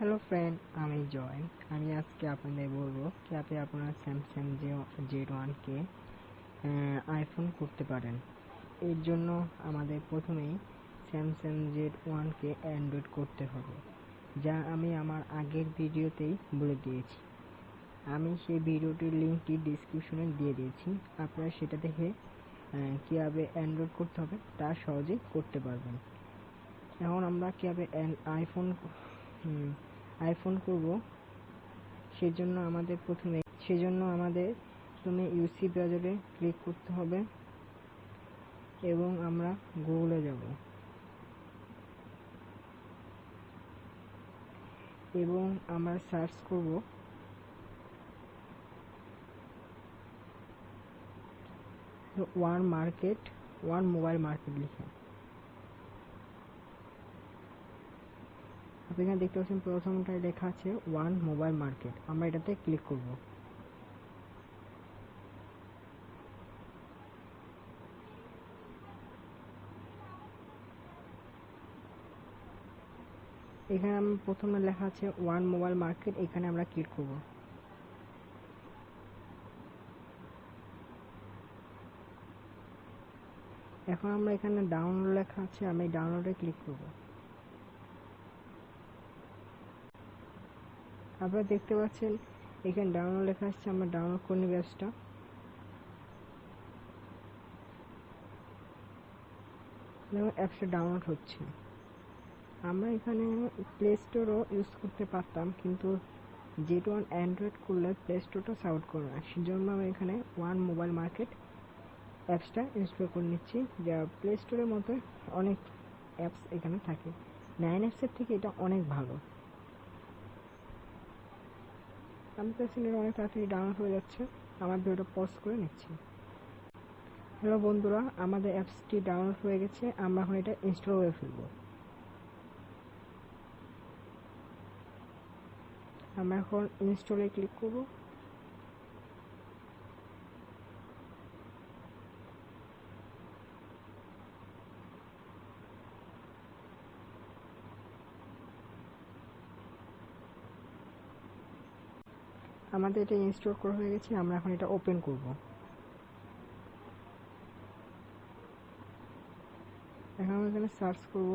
Hello friend, আমি জয়। আমি আজকে আপনাদের বলবো কিভাবে আপনার স্যামসাং Z1-কে আইফোন করতে পারেন। এর জন্য আমাদের প্রথমেই স্যামসাং Z1-কে অ্যান্ড্রয়েড করতে হবে, যা আমি আমার আগের ভিডিওতেই বলে দিয়েছি। আমি সেই ভিডিওটির লিঙ্কটি ডিসক্রিপশনে দিয়ে দিয়েছি। আপনারা সেটা দেখে কীভাবে অ্যান্ড্রয়েড করতে হবে তা সহজেই করতে পারবেন। এখন আমরা কীভাবে আইফোন করব, সেজন্য আমাদের প্রথমে ইউসি ব্রাউজারে ক্লিক করতে হবে এবং আমরা গুগলে যাব এবং আমরা সার্চ করব ওয়ান মোবাইল মার্কেট লিখে। আপনি এখানে দেখতে পাচ্ছেন প্রথমটায় লেখা আছে ওয়ান মোবাইল মার্কেট। আমরা এটাতে ক্লিক করব। এখানে আমি প্রথমে লেখা আছে ওয়ান মোবাইল মার্কেট, এখানে আমরা ক্লিক করব। এখন আমরা এখানে ডাউনলোড লেখা আছে, আমি ডাউনলোডে ক্লিক করব। আপনারা দেখতে পাচ্ছেন এখানে ডাউনলোড লেখা আসছে, আমরা ডাউনলোড করে নিব অ্যাপসটা। দেখুন অ্যাপসটা ডাউনলোড হচ্ছে। আমরা এখানে প্লে স্টোরও ইউজ করতে পারতাম, কিন্তু Z1 অ্যান্ড্রয়েড করলে প্লে স্টোরটা সাপোর্ট করে না। সেজন্য আমি এখানে ওয়ান মোবাইল মার্কেট অ্যাপসটা ইনস্টল করে নিচ্ছি, যা প্লে স্টোরের মতো অনেক অ্যাপস এখানে থাকে। 9X'ের থেকে এটা অনেক ভালো। আমি তো এটা অনেক তাড়াতাড়ি ডাউনলোড হয়ে যাচ্ছে। আমার ভিডিওটা পজ করে নিচ্ছি। হ্যালো বন্ধুরা, আমাদের অ্যাপসটি ডাউনলোড হয়ে গেছে। আমরা এখন এটা ইনস্টল করে ফেলব। আমরা এখন ইনস্টলে ক্লিক করব। আমাদের এটা ইনস্টল করা হয়ে গেছে। আমরা এখন এটা ওপেন করব। এখন আমরা এখানে সার্চ করব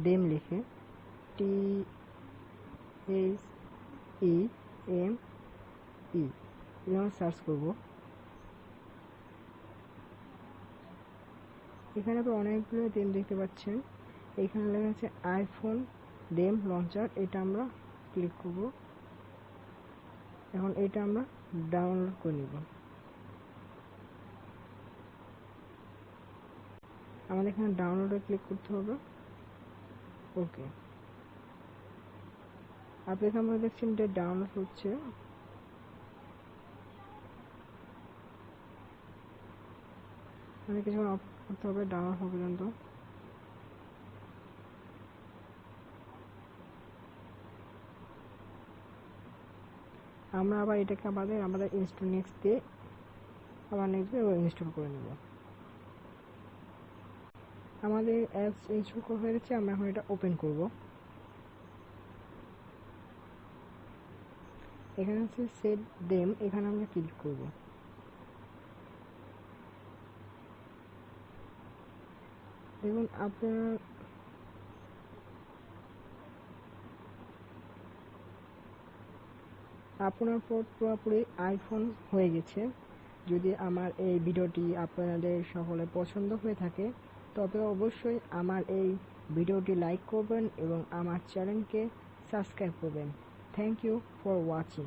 ডেম লিখে, THEME আমরা সার্চ করব। এখানে আপনি অনেকগুলো ডেম দেখতে পাচ্ছেন। এখানে লেখা আছে আইফোন ডেম লঞ্চার। এটা আমরা ক্লিক করব। এখন এটা আমরা ডাউনলোড করে নিব। আমাদের এখানে ডাউনলোডে ক্লিক করতে হবে। ওকে, আপনি এখানে দেখছেন এটা ডাউনলোড হচ্ছে। অনেক কিছু অফ করতে হবে ডাউনলোড হওয়া পর্যন্ত। আমরা আবার এটাকে আমাদের ইনস্টল নেক্সট দিয়ে ইনস্টল করে নেব। আমাদের অ্যাপস ইনস্টল করা হয়ে গেছে। আমরা এখন এটা ওপেন করব। এখানে আছে সেট ডেম, এখানে আমরা ক্লিক করব। দেখুন আপনার পুরোপুরি আইফোন হয়ে গেছে। যদি আমার এই ভিডিওটি আপনাদের সকলে পছন্দ হয়ে থাকে, তবে অবশ্যই আমার এই ভিডিওটি লাইক করবেন এবং আমার চ্যানেলকে সাবস্ক্রাইব করবেন। Thank you for watching.